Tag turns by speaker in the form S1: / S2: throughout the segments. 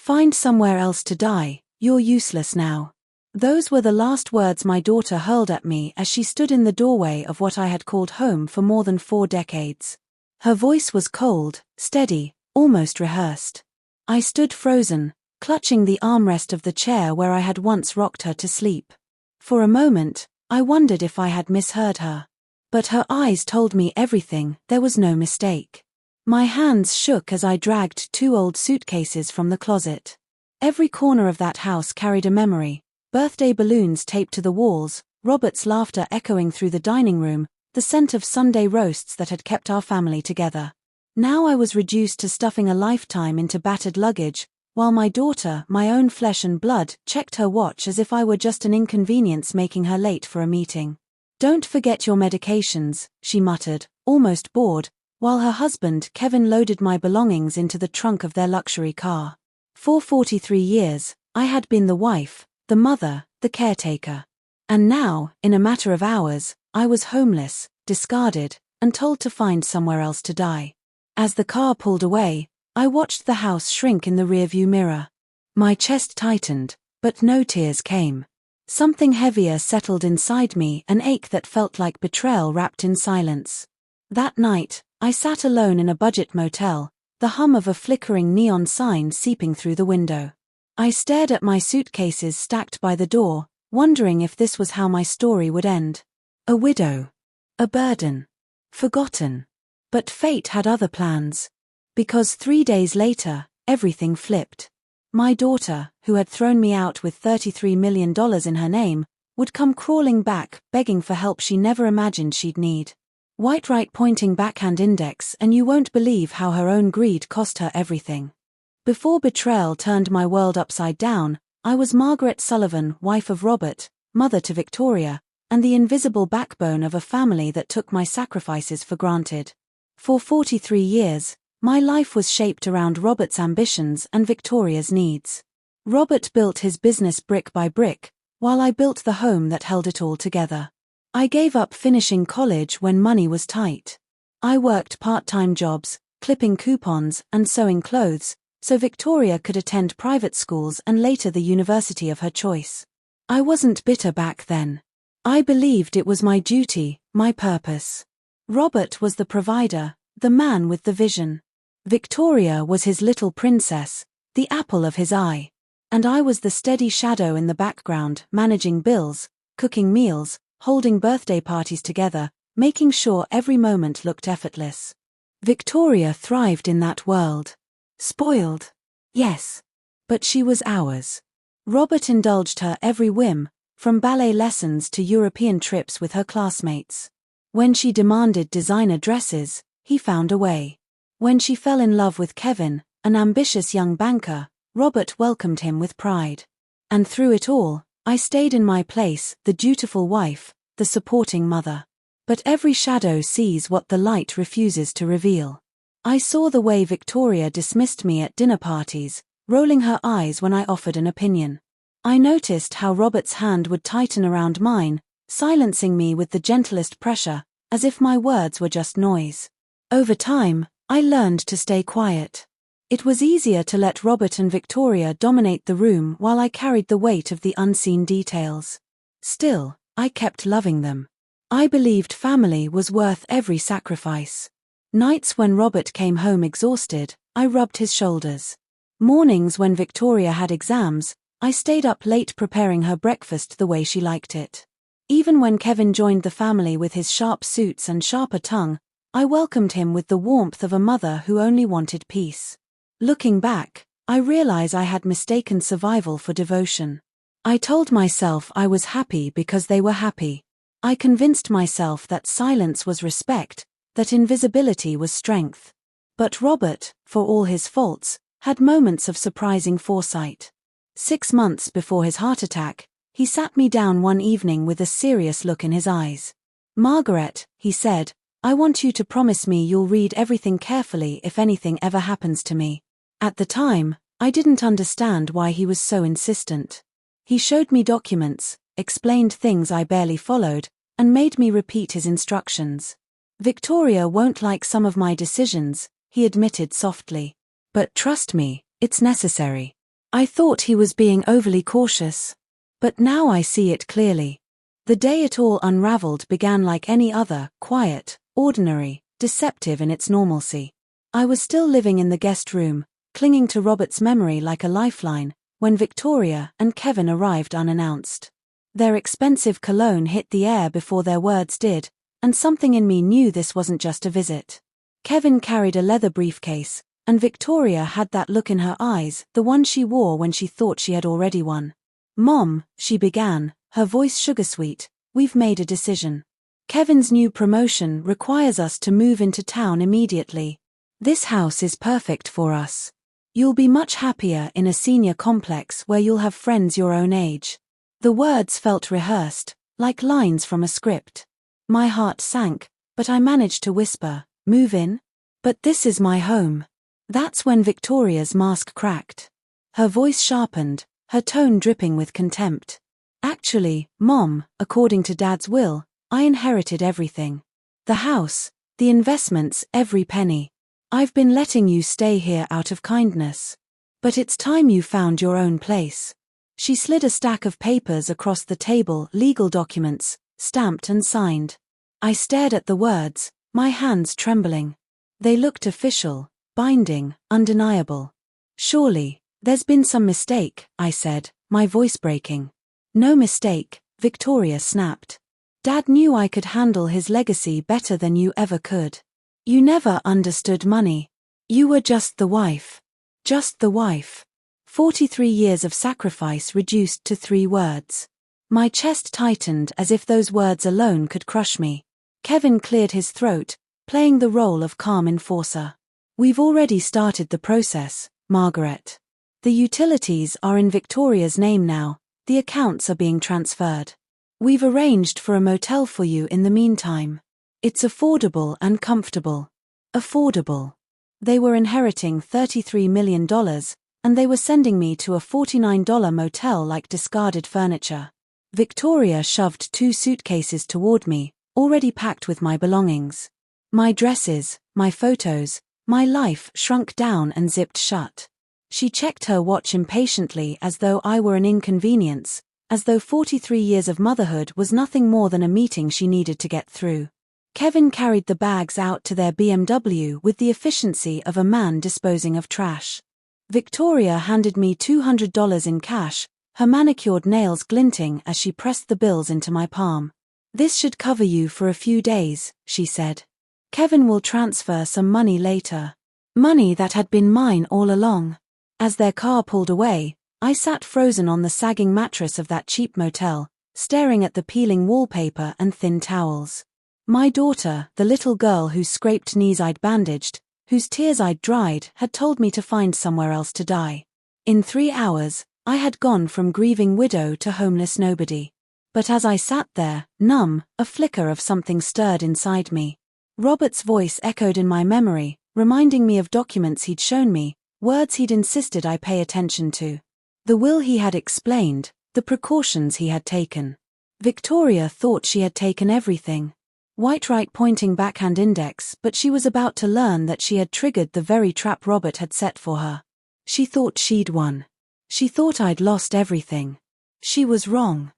S1: Find somewhere else to die, you're useless now. Those were the last words my daughter hurled at me as she stood in the doorway of what I had called home for more than 4 decades. Her voice was cold, steady, almost rehearsed. I stood frozen, clutching the armrest of the chair where I had once rocked her to sleep. For a moment, I wondered if I had misheard her. But her eyes told me everything, there was no mistake. My hands shook as I dragged 2 old suitcases from the closet. Every corner of that house carried a memory. Birthday balloons taped to the walls, Robert's laughter echoing through the dining room, the scent of Sunday roasts that had kept our family together. Now I was reduced to stuffing a lifetime into battered luggage, while my daughter, my own flesh and blood, checked her watch as if I were just an inconvenience making her late for a meeting. "Don't forget your medications," she muttered, almost bored, while her husband, Kevin, loaded my belongings into the trunk of their luxury car. For 43 years, I had been the wife, the mother, the caretaker. And now, in a matter of hours, I was homeless, discarded, and told to find somewhere else to die. As the car pulled away, I watched the house shrink in the rearview mirror. My chest tightened, but no tears came. Something heavier settled inside me, an ache that felt like betrayal wrapped in silence. That night, I sat alone in a budget motel, the hum of a flickering neon sign seeping through the window. I stared at my suitcases stacked by the door, wondering if this was how my story would end. A widow. A burden. Forgotten. But fate had other plans. Because 3 days later, everything flipped. My daughter, who had thrown me out with $33 million in her name, would come crawling back, begging for help she never imagined she'd need. White right pointing backhand index, and you won't believe how her own greed cost her everything. Before betrayal turned my world upside down, I was Margaret Sullivan, wife of Robert, mother to Victoria, and the invisible backbone of a family that took my sacrifices for granted. For 43 years, my life was shaped around Robert's ambitions and Victoria's needs. Robert built his business brick by brick, while I built the home that held it all together. I gave up finishing college when money was tight. I worked part-time jobs, clipping coupons and sewing clothes, so Victoria could attend private schools and later the university of her choice. I wasn't bitter back then. I believed it was my duty, my purpose. Robert was the provider, the man with the vision. Victoria was his little princess, the apple of his eye. And I was the steady shadow in the background, managing bills, cooking meals, holding birthday parties together, making sure every moment looked effortless. Victoria thrived in that world. Spoiled. Yes. But she was ours. Robert indulged her every whim, from ballet lessons to European trips with her classmates. When she demanded designer dresses, he found a way. When she fell in love with Kevin, an ambitious young banker, Robert welcomed him with pride. And through it all, I stayed in my place, the dutiful wife, the supporting mother. But every shadow sees what the light refuses to reveal. I saw the way Victoria dismissed me at dinner parties, rolling her eyes when I offered an opinion. I noticed how Robert's hand would tighten around mine, silencing me with the gentlest pressure, as if my words were just noise. Over time, I learned to stay quiet. It was easier to let Robert and Victoria dominate the room while I carried the weight of the unseen details. Still, I kept loving them. I believed family was worth every sacrifice. Nights when Robert came home exhausted, I rubbed his shoulders. Mornings when Victoria had exams, I stayed up late preparing her breakfast the way she liked it. Even when Kevin joined the family with his sharp suits and sharper tongue, I welcomed him with the warmth of a mother who only wanted peace. Looking back, I realize I had mistaken survival for devotion. I told myself I was happy because they were happy. I convinced myself that silence was respect, that invisibility was strength. But Robert, for all his faults, had moments of surprising foresight. 6 months before his heart attack, he sat me down one evening with a serious look in his eyes. "Margaret," he said, "I want you to promise me you'll read everything carefully if anything ever happens to me." At the time, I didn't understand why he was so insistent. He showed me documents, explained things I barely followed, and made me repeat his instructions. "Victoria won't like some of my decisions," he admitted softly. "But trust me, it's necessary." I thought he was being overly cautious. But now I see it clearly. The day it all unraveled began like any other, quiet, ordinary, deceptive in its normalcy. I was still living in the guest room, clinging to Robert's memory like a lifeline, when Victoria and Kevin arrived unannounced. Their expensive cologne hit the air before their words did, and something in me knew this wasn't just a visit. Kevin carried a leather briefcase, and Victoria had that look in her eyes, the one she wore when she thought she had already won. "Mom," she began, her voice sugar-sweet, "we've made a decision. Kevin's new promotion requires us to move into town immediately. This house is perfect for us. You'll be much happier in a senior complex where you'll have friends your own age." The words felt rehearsed, like lines from a script. My heart sank, but I managed to whisper, "Move in?" "But this is my home." That's when Victoria's mask cracked. Her voice sharpened, her tone dripping with contempt. "Actually, Mom, according to Dad's will, I inherited everything. The house, the investments, every penny. I've been letting you stay here out of kindness. But it's time you found your own place." She slid a stack of papers across the table, legal documents, stamped and signed. I stared at the words, my hands trembling. They looked official, binding, undeniable. "Surely, there's been some mistake," I said, my voice breaking. "No mistake," Victoria snapped. "Dad knew I could handle his legacy better than you ever could. You never understood money. You were just the wife. Just the wife." 43 years of sacrifice reduced to 3 words. My chest tightened as if those words alone could crush me. Kevin cleared his throat, playing the role of calm enforcer. "We've already started the process, Margaret. The utilities are in Victoria's name now, the accounts are being transferred. We've arranged for a motel for you in the meantime. It's affordable and comfortable." Affordable. They were inheriting $33 million, and they were sending me to a $49 motel like discarded furniture. Victoria shoved 2 suitcases toward me, already packed with my belongings. My dresses, my photos, my life shrunk down and zipped shut. She checked her watch impatiently as though I were an inconvenience, as though 43 years of motherhood was nothing more than a meeting she needed to get through. Kevin carried the bags out to their BMW with the efficiency of a man disposing of trash. Victoria handed me $200 in cash, her manicured nails glinting as she pressed the bills into my palm. "This should cover you for a few days," she said. "Kevin will transfer some money later." Money that had been mine all along. As their car pulled away, I sat frozen on the sagging mattress of that cheap motel, staring at the peeling wallpaper and thin towels. My daughter, the little girl whose scraped knees I'd bandaged, whose tears I'd dried, had told me to find somewhere else to die. In 3 hours, I had gone from grieving widow to homeless nobody. But as I sat there, numb, a flicker of something stirred inside me. Robert's voice echoed in my memory, reminding me of documents he'd shown me, words he'd insisted I pay attention to. The will he had explained, the precautions he had taken. Victoria thought she had taken everything. White right pointing backhand index, but she was about to learn that she had triggered the very trap Robert had set for her. She thought she'd won. She thought I'd lost everything. She was wrong.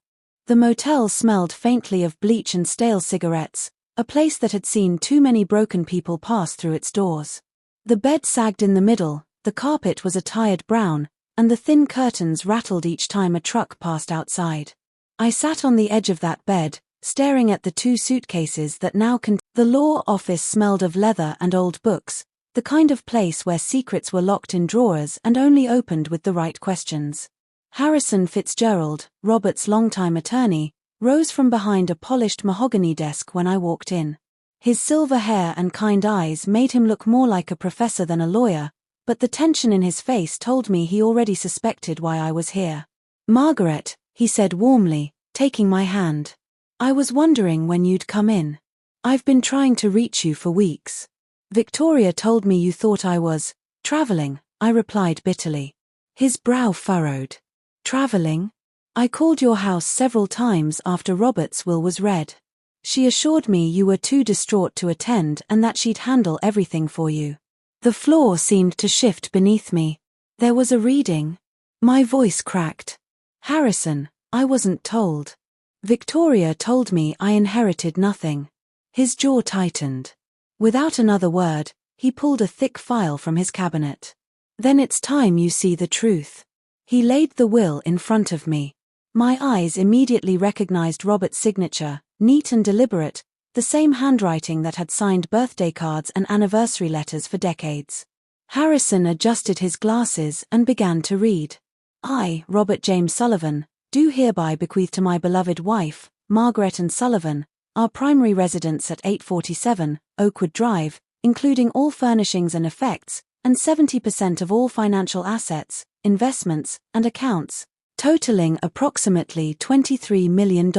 S1: The motel smelled faintly of bleach and stale cigarettes, a place that had seen too many broken people pass through its doors. The bed sagged in the middle, the carpet was a tired brown, and the thin curtains rattled each time a truck passed outside. I sat on the edge of that bed, staring at the 2 suitcases that now contained. The law office smelled of leather and old books, the kind of place where secrets were locked in drawers and only opened with the right questions. Harrison Fitzgerald, Robert's longtime attorney, rose from behind a polished mahogany desk when I walked in. His silver hair and kind eyes made him look more like a professor than a lawyer, but the tension in his face told me he already suspected why I was here. "Margaret," he said warmly, taking my hand. "I was wondering when you'd come in. I've been trying to reach you for weeks. Victoria told me you thought I was traveling," I replied bitterly. His brow furrowed. "Traveling? I called your house several times after Robert's will was read. She assured me you were too distraught to attend and that she'd handle everything for you." The floor seemed to shift beneath me. There was a reading. My voice cracked. Harrison, I wasn't told. Victoria told me I inherited nothing. His jaw tightened. Without another word, he pulled a thick file from his cabinet. Then it's time you see the truth. He laid the will in front of me. My eyes immediately recognized Robert's signature, neat and deliberate, the same handwriting that had signed birthday cards and anniversary letters for decades. Harrison adjusted his glasses and began to read. I, Robert James Sullivan, do hereby bequeath to my beloved wife, Margaret Ann Sullivan, our primary residence at 847, Oakwood Drive, including all furnishings and effects, and 70% of all financial assets, investments, and accounts, totaling approximately $23 million.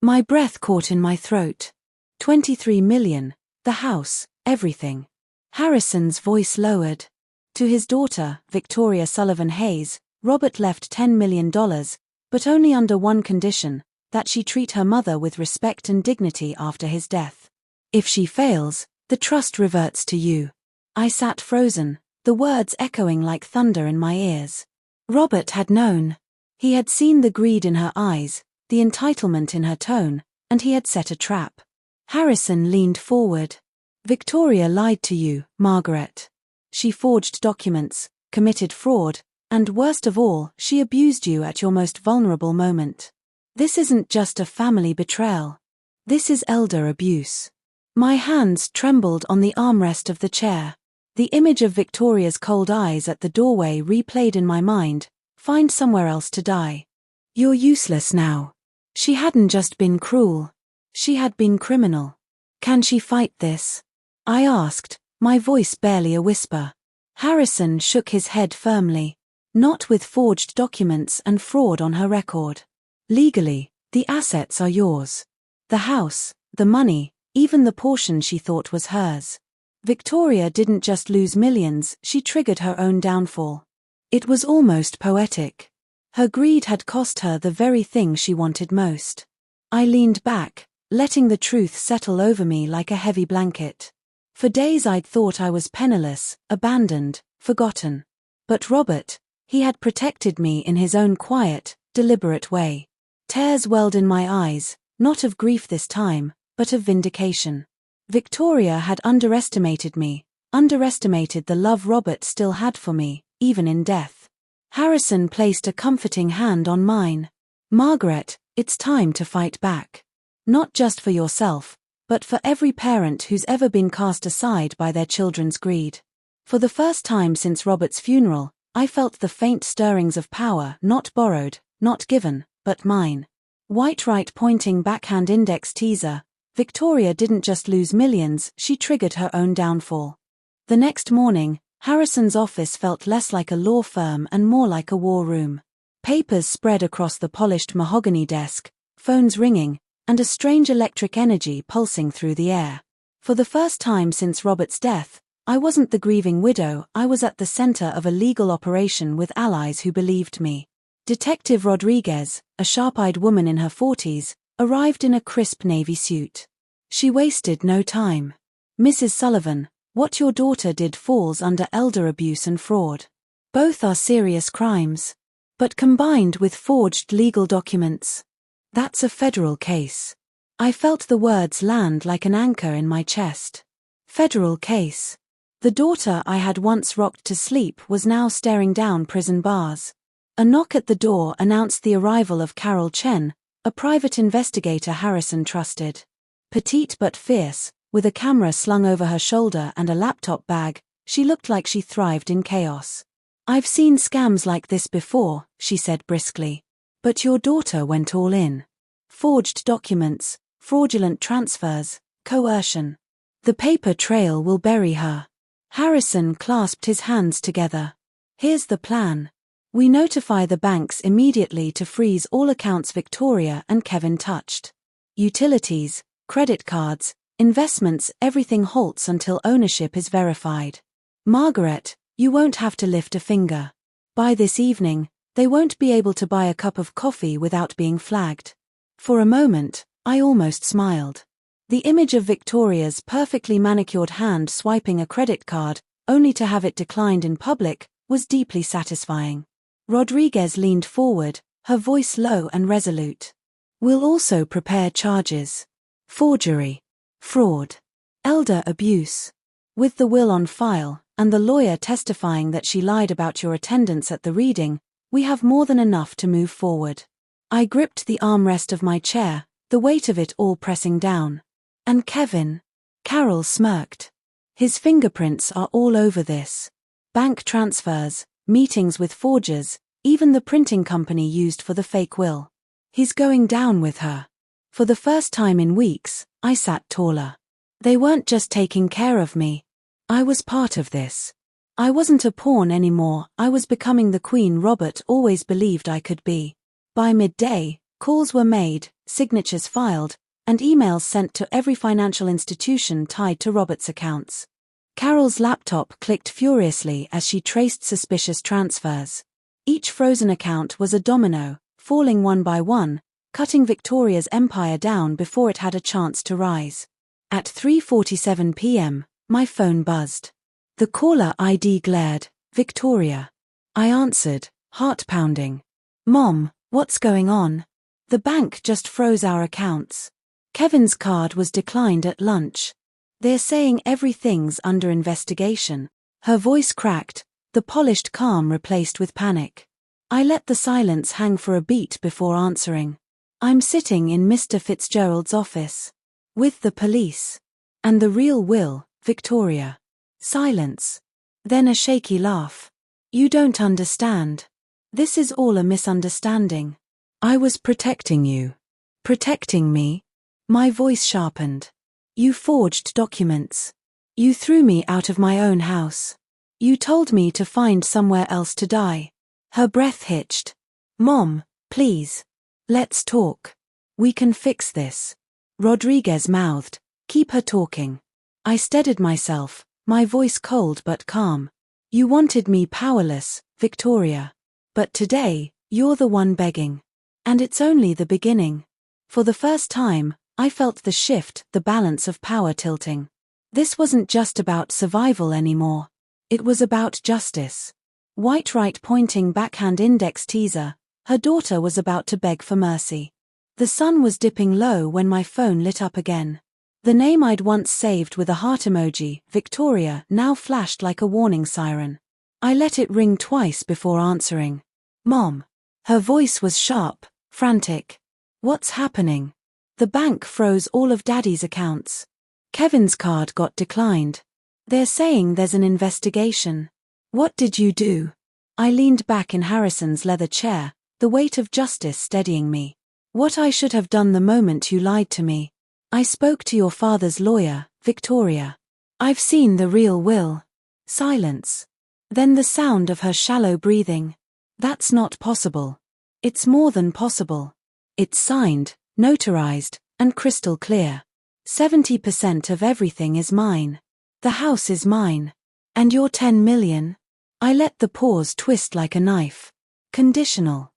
S1: My breath caught in my throat. $23 million, the house, everything. Harrison's voice lowered. To his daughter, Victoria Sullivan Hayes, Robert left $10 million, but only under one condition, that she treat her mother with respect and dignity after his death. If she fails, the trust reverts to you. I sat frozen, the words echoing like thunder in my ears. Robert had known. He had seen the greed in her eyes, the entitlement in her tone, and he had set a trap. Harrison leaned forward. Victoria lied to you, Margaret. She forged documents, committed fraud, and worst of all, she abused you at your most vulnerable moment. This isn't just a family betrayal. This is elder abuse. My hands trembled on the armrest of the chair. The image of Victoria's cold eyes at the doorway replayed in my mind. Find somewhere else to die. You're useless now. She hadn't just been cruel. She had been criminal. Can she fight this? I asked, my voice barely a whisper. Harrison shook his head firmly. Not with forged documents and fraud on her record. Legally, the assets are yours. The house, the money, even the portion she thought was hers. Victoria didn't just lose millions, she triggered her own downfall. It was almost poetic. Her greed had cost her the very thing she wanted most. I leaned back, letting the truth settle over me like a heavy blanket. For days I'd thought I was penniless, abandoned, forgotten. But Robert, he had protected me in his own quiet, deliberate way. Tears welled in my eyes, not of grief this time, but of vindication. Victoria had underestimated me, underestimated the love Robert still had for me, even in death. Harrison placed a comforting hand on mine. Margaret, it's time to fight back. Not just for yourself, but for every parent who's ever been cast aside by their children's greed. For the first time since Robert's funeral, I felt the faint stirrings of power, not borrowed, not given, but mine. White right pointing backhand index teaser. Victoria didn't just lose millions, she triggered her own downfall. The next morning, Harrison's office felt less like a law firm and more like a war room. Papers spread across the polished mahogany desk, phones ringing, and a strange electric energy pulsing through the air. For the first time since Robert's death, I wasn't the grieving widow, I was at the center of a legal operation with allies who believed me. Detective Rodriguez, a sharp-eyed woman in her 40s, arrived in a crisp navy suit. She wasted no time. Mrs. Sullivan, what your daughter did falls under elder abuse and fraud. Both are serious crimes. But combined with forged legal documents. That's a federal case. I felt the words land like an anchor in my chest. Federal case. The daughter I had once rocked to sleep was now staring down prison bars. A knock at the door announced the arrival of Carol Chen, a private investigator Harrison trusted. Petite but fierce, with a camera slung over her shoulder and a laptop bag, she looked like she thrived in chaos. I've seen scams like this before, she said briskly. But your daughter went all in. Forged documents, fraudulent transfers, coercion. The paper trail will bury her. Harrison clasped his hands together. Here's the plan. We notify the banks immediately to freeze all accounts Victoria and Kevin touched. Utilities, credit cards, investments, everything halts until ownership is verified. Margaret, you won't have to lift a finger. By this evening, they won't be able to buy a cup of coffee without being flagged. For a moment, I almost smiled. The image of Victoria's perfectly manicured hand swiping a credit card, only to have it declined in public, was deeply satisfying. Rodriguez leaned forward, her voice low and resolute. We'll also prepare charges. Forgery. Fraud. Elder abuse. With the will on file, and the lawyer testifying that she lied about your attendance at the reading, we have more than enough to move forward. I gripped the armrest of my chair, the weight of it all pressing down. And Kevin? Carol smirked. His fingerprints are all over this. Bank transfers, meetings with forgers, even the printing company used for the fake will. He's going down with her. For the first time in weeks, I sat taller. They weren't just taking care of me. I was part of this. I wasn't a pawn anymore, I was becoming the queen Robert always believed I could be. By midday, calls were made, signatures filed, and emails sent to every financial institution tied to Robert's accounts. Carol's laptop clicked furiously as she traced suspicious transfers. Each frozen account was a domino, falling one by one, cutting Victoria's empire down before it had a chance to rise. At 3:47 p.m., my phone buzzed. The caller ID glared, Victoria. I answered, heart pounding. Mom, what's going on? The bank just froze our accounts. Kevin's card was declined at lunch. They're saying everything's under investigation. Her voice cracked, the polished calm replaced with panic. I let the silence hang for a beat before answering. I'm sitting in Mr. Fitzgerald's office. With the police. And the real will, Victoria. Silence. Then a shaky laugh. You don't understand. This is all a misunderstanding. I was protecting you. Protecting me? My voice sharpened. You forged documents. You threw me out of my own house. You told me to find somewhere else to die. Her breath hitched. Mom, please. Let's talk. We can fix this. Rodriguez mouthed. Keep her talking. I steadied myself, my voice cold but calm. You wanted me powerless, Victoria. But today, you're the one begging. And it's only the beginning. For the first time, I felt the shift, the balance of power tilting. This wasn't just about survival anymore. It was about justice. White right pointing backhand index teaser, her daughter was about to beg for mercy. The sun was dipping low when my phone lit up again. The name I'd once saved with a heart emoji, Victoria, now flashed like a warning siren. I let it ring twice before answering. Mom. Her voice was sharp, frantic. What's happening? The bank froze all of Daddy's accounts. Kevin's card got declined. They're saying there's an investigation. What did you do? I leaned back in Harrison's leather chair, the weight of justice steadying me. What I should have done the moment you lied to me. I spoke to your father's lawyer, Victoria. I've seen the real will. Silence. Then the sound of her shallow breathing. That's not possible. It's more than possible. It's signed, notarized, and crystal clear. 70% of everything is mine. The house is mine. And your 10 million? I let the pause twist like a knife. Conditional.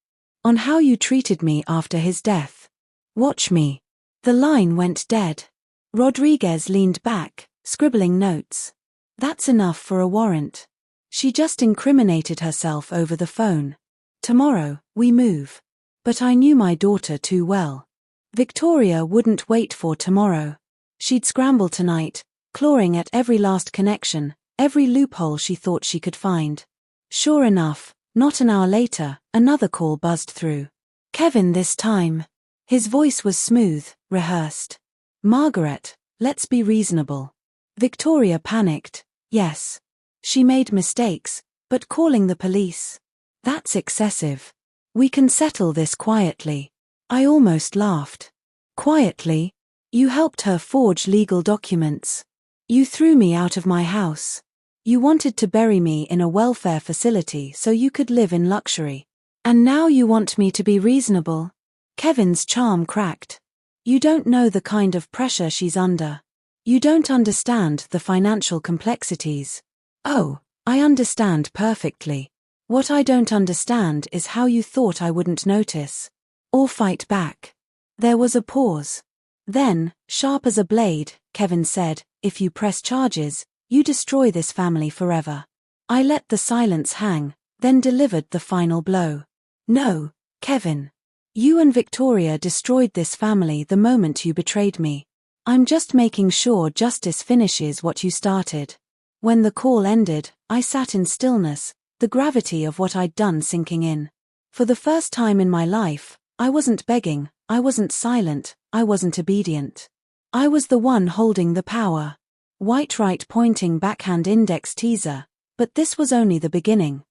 S1: On how you treated me after his death. Watch me. The line went dead. Rodriguez leaned back, scribbling notes. That's enough for a warrant. She just incriminated herself over the phone. Tomorrow, we move. But I knew my daughter too well. Victoria wouldn't wait for tomorrow. She'd scramble tonight, clawing at every last connection, every loophole she thought she could find. Sure enough, not an hour later, another call buzzed through. Kevin this time. His voice was smooth, rehearsed. Margaret, let's be reasonable. Victoria panicked. Yes. She made mistakes, but calling the police? That's excessive. We can settle this quietly. I almost laughed. Quietly? You helped her forge legal documents. You threw me out of my house. You wanted to bury me in a welfare facility so you could live in luxury. And now you want me to be reasonable? Kevin's charm cracked. You don't know the kind of pressure she's under. You don't understand the financial complexities. Oh, I understand perfectly. What I don't understand is how you thought I wouldn't notice. Or fight back. There was a pause. Then, sharp as a blade, Kevin said, if you press charges, you destroy this family forever. I let the silence hang, then delivered the final blow. "No, Kevin. You and Victoria destroyed this family the moment you betrayed me. I'm just making sure justice finishes what you started." When the call ended, I sat in stillness, the gravity of what I'd done sinking in. For the first time in my life, I wasn't begging, I wasn't silent, I wasn't obedient. I was the one holding the power. White right pointing backhand index teaser, but this was only the beginning.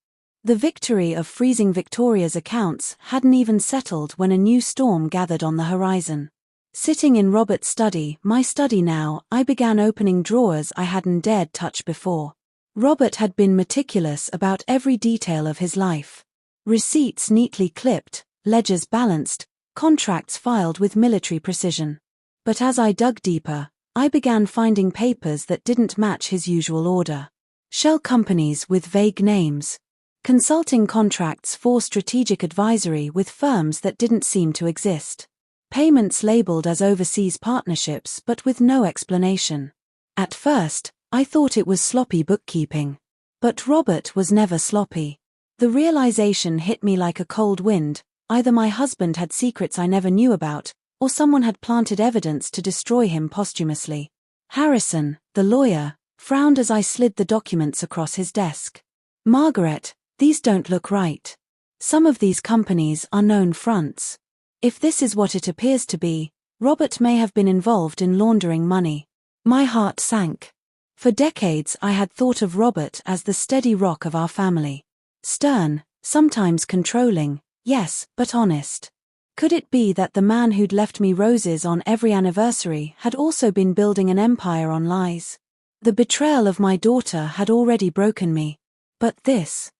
S1: The victory of freezing Victoria's accounts hadn't even settled when a new storm gathered on the horizon. Sitting in Robert's study, my study now, I began opening drawers I hadn't dared touch before. Robert had been meticulous about every detail of his life. Receipts neatly clipped, ledgers balanced, contracts filed with military precision. But as I dug deeper, I began finding papers that didn't match his usual order. Shell companies with vague names. Consulting contracts for strategic advisory with firms that didn't seem to exist. Payments labeled as overseas partnerships but with no explanation. At first, I thought it was sloppy bookkeeping. But Robert was never sloppy. The realization hit me like a cold wind: either my husband had secrets I never knew about, or someone had planted evidence to destroy him posthumously. Harrison, the lawyer, frowned as I slid the documents across his desk. "Margaret, these don't look right. Some of these companies are known fronts. If this is what it appears to be, Robert may have been involved in laundering money." My heart sank. For decades I had thought of Robert as the steady rock of our family. Stern, sometimes controlling, yes, but honest. Could it be that the man who'd left me roses on every anniversary had also been building an empire on lies? The betrayal of my daughter had already broken me. But this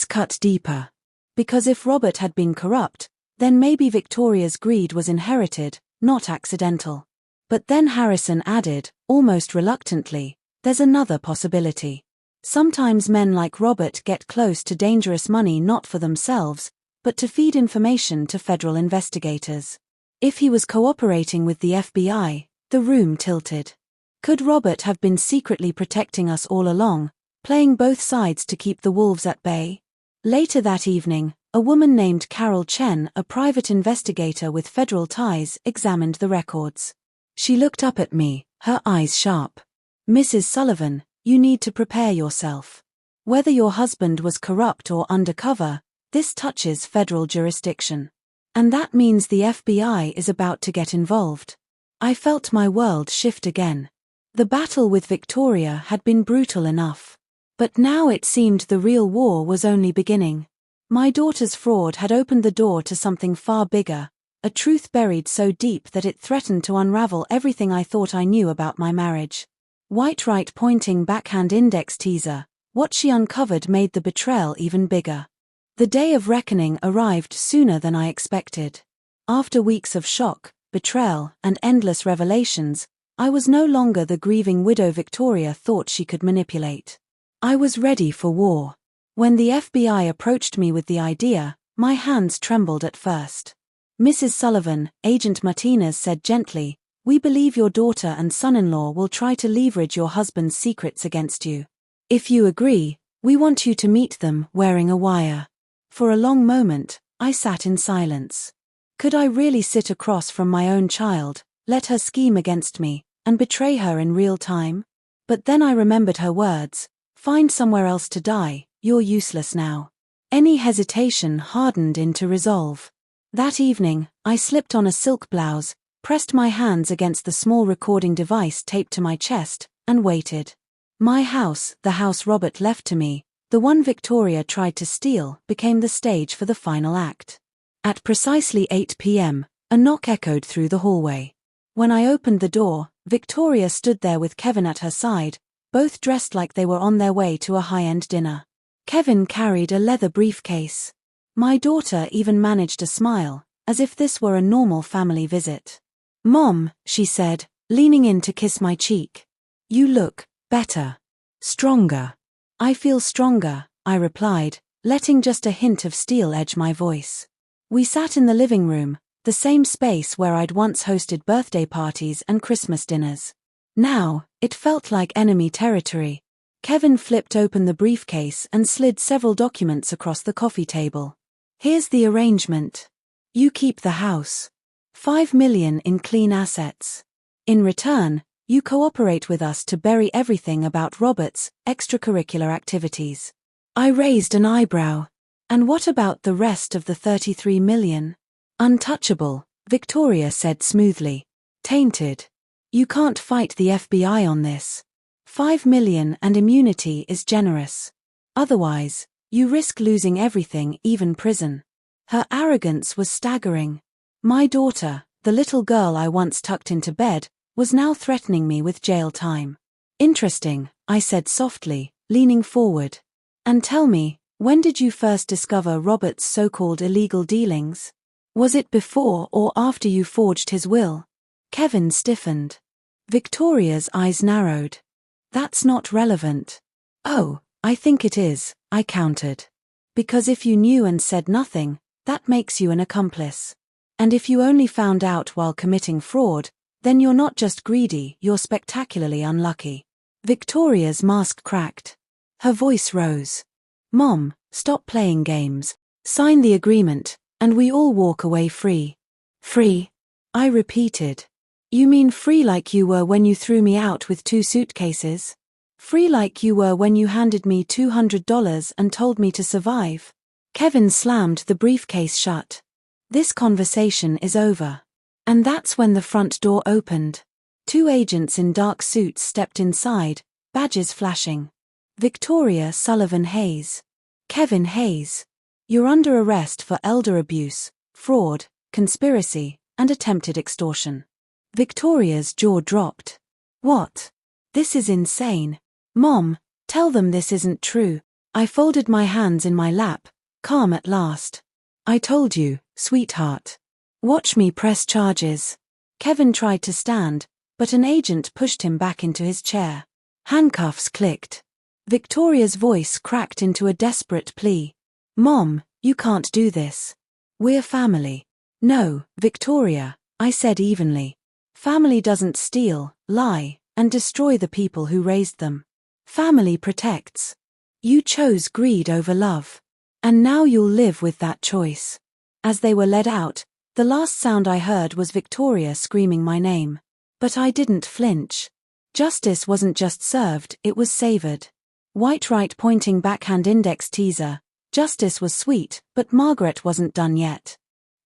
S1: cut deeper. Because if Robert had been corrupt, then maybe Victoria's greed was inherited, not accidental. But then Harrison added, almost reluctantly, "There's another possibility. Sometimes men like Robert get close to dangerous money not for themselves, but to feed information to federal investigators." If he was cooperating with the FBI, the room tilted. Could Robert have been secretly protecting us all along, playing both sides to keep the wolves at bay? Later that evening, a woman named Carol Chen, a private investigator with federal ties, examined the records. She looked up at me, her eyes sharp. "Mrs. Sullivan, you need to prepare yourself. Whether your husband was corrupt or undercover, this touches federal jurisdiction. And that means the FBI is about to get involved." I felt my world shift again. The battle with Victoria had been brutal enough. But now it seemed the real war was only beginning. My daughter's fraud had opened the door to something far bigger, a truth buried so deep that it threatened to unravel everything I thought I knew about my marriage. White right pointing backhand index teaser, what she uncovered made the betrayal even bigger. The day of reckoning arrived sooner than I expected. After weeks of shock, betrayal, and endless revelations, I was no longer the grieving widow Victoria thought she could manipulate. I was ready for war. When the FBI approached me with the idea, my hands trembled at first. "Mrs. Sullivan," Agent Martinez said gently, "we believe your daughter and son-in-law will try to leverage your husband's secrets against you. If you agree, we want you to meet them wearing a wire." For a long moment, I sat in silence. Could I really sit across from my own child, let her scheme against me, and betray her in real time? But then I remembered her words: "Find somewhere else to die, you're useless now." Any hesitation hardened into resolve. That evening, I slipped on a silk blouse, pressed my hands against the small recording device taped to my chest, and waited. My house, the house Robert left to me, the one Victoria tried to steal, became the stage for the final act. At precisely 8 p.m., a knock echoed through the hallway. When I opened the door, Victoria stood there with Kevin at her side, both dressed like they were on their way to a high-end dinner. Kevin carried a leather briefcase. My daughter even managed a smile, as if this were a normal family visit. "Mom," she said, leaning in to kiss my cheek. "You look better. Stronger." "I feel stronger," I replied, letting just a hint of steel edge my voice. We sat in the living room, the same space where I'd once hosted birthday parties and Christmas dinners. Now, it felt like enemy territory. Kevin flipped open the briefcase and slid several documents across the coffee table. Here's the arrangement. You keep the house. $5 million in clean assets. In return, you cooperate with us to bury everything about Robert's extracurricular activities. I raised an eyebrow. And what about the rest of the $33 million? Untouchable, Victoria said smoothly. Tainted. You can't fight the FBI on this. $5 million and immunity is generous. Otherwise, you risk losing everything, even prison. Her arrogance was staggering. My daughter, the little girl I once tucked into bed, was now threatening me with jail time. Interesting, I said softly, leaning forward. And tell me, when did you first discover Robert's so-called illegal dealings? Was it before or after you forged his will? Kevin stiffened. Victoria's eyes narrowed. That's not relevant. Oh, I think it is, I countered. Because if you knew and said nothing, that makes you an accomplice. And if you only found out while committing fraud, then you're not just greedy, you're spectacularly unlucky. Victoria's mask cracked. Her voice rose. Mom, stop playing games. Sign the agreement, and we all walk away free. Free? I repeated. You mean free like you were when you threw me out with 2 suitcases? Free like you were when you handed me $200 and told me to survive? Kevin slammed the briefcase shut. This conversation is over. And that's when the front door opened. 2 agents in dark suits stepped inside, badges flashing. Victoria Sullivan Hayes. Kevin Hayes. You're under arrest for elder abuse, fraud, conspiracy, and attempted extortion. Victoria's jaw dropped. What? This is insane. Mom, tell them this isn't true. I folded my hands in my lap, calm at last. I told you, sweetheart. Watch me press charges. Kevin tried to stand, but an agent pushed him back into his chair. Handcuffs clicked. Victoria's voice cracked into a desperate plea. Mom, you can't do this. We're family. No, Victoria, I said evenly. Family doesn't steal, lie, and destroy the people who raised them. Family protects. You chose greed over love. And now you'll live with that choice. As they were led out, the last sound I heard was Victoria screaming my name. But I didn't flinch. Justice wasn't just served, it was savored. White right pointing backhand index teaser. Justice was sweet, but Margaret wasn't done yet.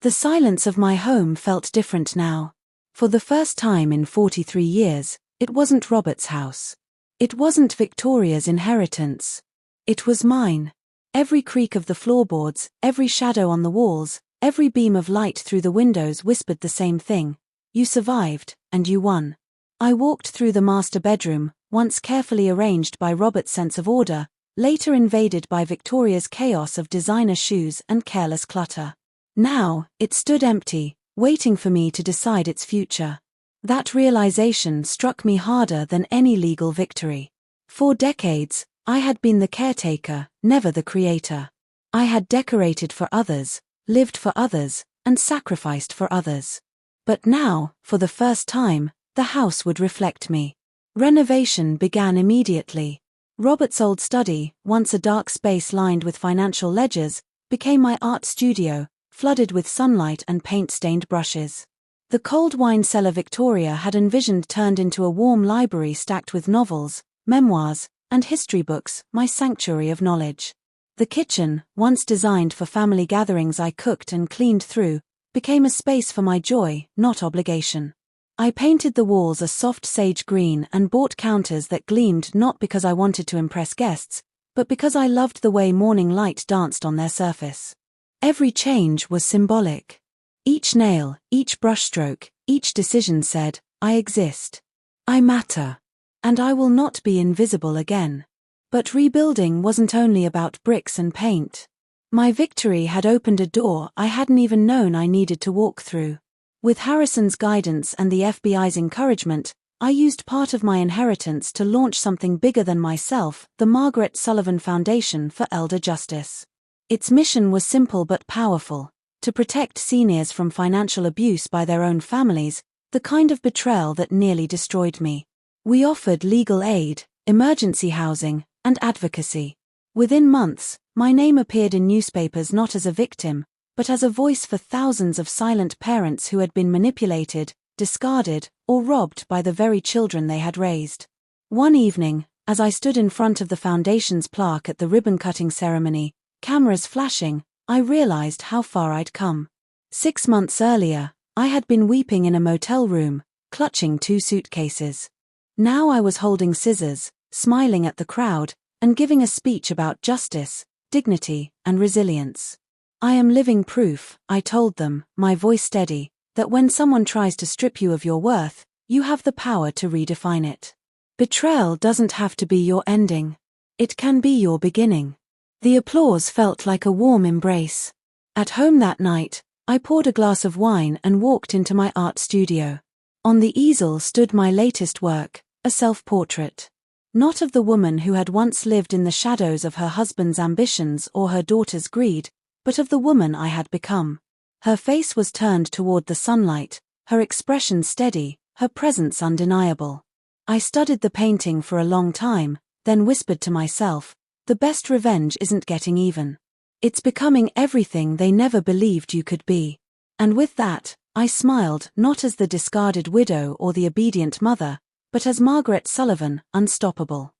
S1: The silence of my home felt different now. For the first time in 43 years, it wasn't Robert's house. It wasn't Victoria's inheritance. It was mine. Every creak of the floorboards, every shadow on the walls, every beam of light through the windows whispered the same thing. You survived, and you won. I walked through the master bedroom, once carefully arranged by Robert's sense of order, later invaded by Victoria's chaos of designer shoes and careless clutter. Now, it stood empty, waiting for me to decide its future. That realization struck me harder than any legal victory. For decades, I had been the caretaker, never the creator. I had decorated for others, lived for others, and sacrificed for others. But now, for the first time, the house would reflect me. Renovation began immediately. Robert's old study, once a dark space lined with financial ledgers, became my art studio, flooded with sunlight and paint-stained brushes. The cold wine cellar Victoria had envisioned turned into a warm library stacked with novels, memoirs, and history books, my sanctuary of knowledge. The kitchen, once designed for family gatherings I cooked and cleaned through, became a space for my joy, not obligation. I painted the walls a soft sage green and bought counters that gleamed not because I wanted to impress guests, but because I loved the way morning light danced on their surface. Every change was symbolic. Each nail, each brushstroke, each decision said, I exist. I matter. And I will not be invisible again. But rebuilding wasn't only about bricks and paint. My victory had opened a door I hadn't even known I needed to walk through. With Harrison's guidance and the FBI's encouragement, I used part of my inheritance to launch something bigger than myself, the Margaret Sullivan Foundation for Elder Justice. Its mission was simple but powerful: to protect seniors from financial abuse by their own families, the kind of betrayal that nearly destroyed me. We offered legal aid, emergency housing, and advocacy. Within months, my name appeared in newspapers not as a victim, but as a voice for thousands of silent parents who had been manipulated, discarded, or robbed by the very children they had raised. One evening, as I stood in front of the foundation's plaque at the ribbon-cutting ceremony, cameras flashing, I realized how far I'd come. 6 months earlier, I had been weeping in a motel room, clutching 2 suitcases. Now I was holding scissors, smiling at the crowd, and giving a speech about justice, dignity, and resilience. I am living proof, I told them, my voice steady, that when someone tries to strip you of your worth, you have the power to redefine it. Betrayal doesn't have to be your ending. It can be your beginning. The applause felt like a warm embrace. At home that night, I poured a glass of wine and walked into my art studio. On the easel stood my latest work, a self-portrait. Not of the woman who had once lived in the shadows of her husband's ambitions or her daughter's greed, but of the woman I had become. Her face was turned toward the sunlight, her expression steady, her presence undeniable. I studied the painting for a long time, then whispered to myself, the best revenge isn't getting even. It's becoming everything they never believed you could be. And with that, I smiled, not as the discarded widow or the obedient mother, but as Margaret Sullivan, unstoppable.